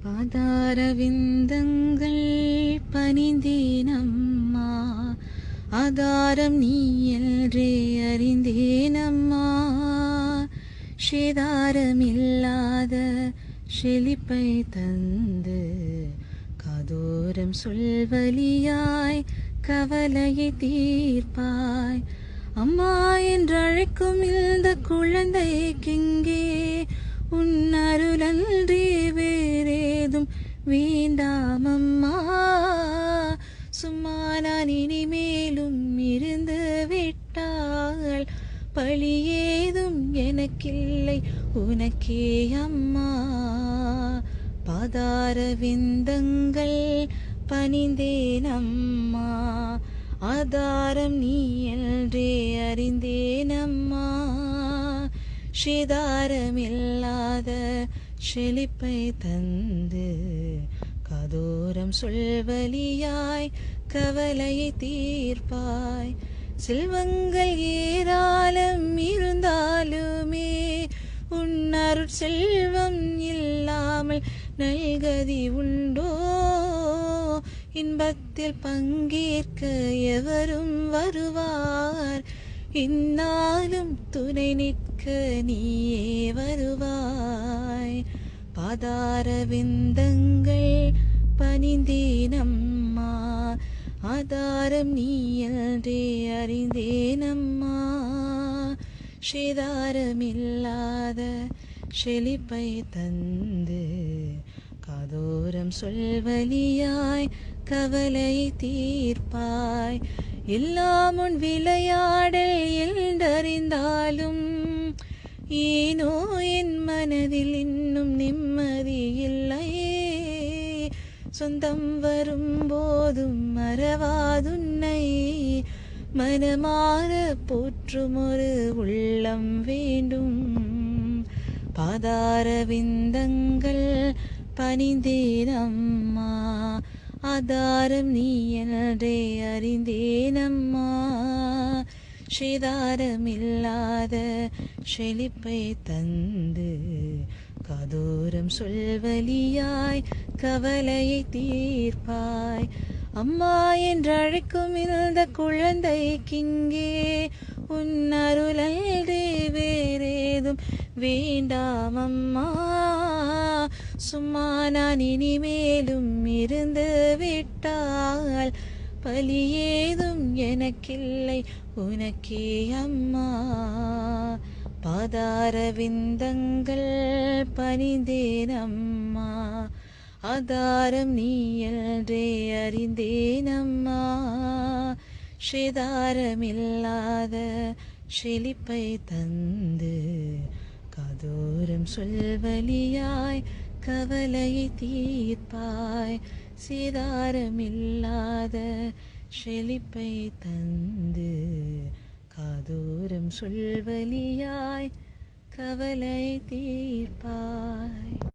பாதார விந்தங்கள் பணிந்தேனம்மா, ஆதாரம் நீ என்றே அறிந்தேனம்மா. சேதாரமில்லாத செழிப்பை தந்து காதோரம் சொல்வலியாய் கவலையை தீர்ப்பாய். அம்மா என்றழைக்கும் இந்த குழந்தைக்கிங்கே உன் அருளன்றி வேறேதும் வேண்டாமம்மா. சும்மா நான் இனிமேலும் இருந்து விட்டால் பழியேதும் எனக்கில்லை உனக்கே அம்மா. பாதார விந்தங்கள் பணிந்தேனம்மா, ஆதாரம் நீ என்றே அறிந்தேனம்மா. சேதாரமில்லாத செழிப்பை தந்து காதோரம் சொல்வலியாய் கவலையை தீர்ப்பாய். செல்வங்கள் ஏராளம் இருந்தாலுமே உன் அருட்செல்வம் இல்லாமல் நல்கதி உண்டோ? இன்பத்தில் பங்கேற்க எவரும் வருவார், இந்நாளும் துணை நிற்க நீயே வருவாய். பாதார விந்தங்கள் பணிந்தேனம்மா, ஆதாரம் நீ என்றே அறிந்தேனம்மா. சேதாரமில்லாத செழிப்பை தந்து காதோரம் சொல்வலியாய் கவலை தீர்ப்பாய். எல்லாம் உன் விளையாடல் என்றறிந்தாலும் ஏனோ என் மனதில் இன்னும் நிம்மதி இல்லையே. சொந்தம் வரும்போதும் மறவாதுன்னை மனமாற போற்றும் ஒரு உள்ளம் வேண்டும். பாதார விந்தங்கள் பணிந்தேனம்மா, ஆதாரம் நீ என்றே அறிந்தேனம்மா. சேதாரமில்லாத செழிப்பை தந்து காதோரம் சொல்வலியாய் கவலையை தீர்ப்பாய். அம்மா என்றழைக்கும் இந்த குழந்தைக்கிங்கே உன் அருளன்றி வேறேதும் வேண்டாமம்மா. சும்மா நான் இனிமேலும் இருந்து விட்டால் பழியேதும் எனக்கில்லை உனக்கே அம்மா. பாதார விந்தங்கள் பணிந்தேனம்மா, ஆதாரம் நீ என்றே அறிந்தேனம்மா. சேதாரமில்லாத செழிப்பை தந்து காதோரம் சொல்வலியாய் கவலையை தீர்ப்பாய். சேதாரமில்லாத செழிப்பை தந்து காதோரம் சொல்வலியாய் கவலை தீர்ப்பாய்.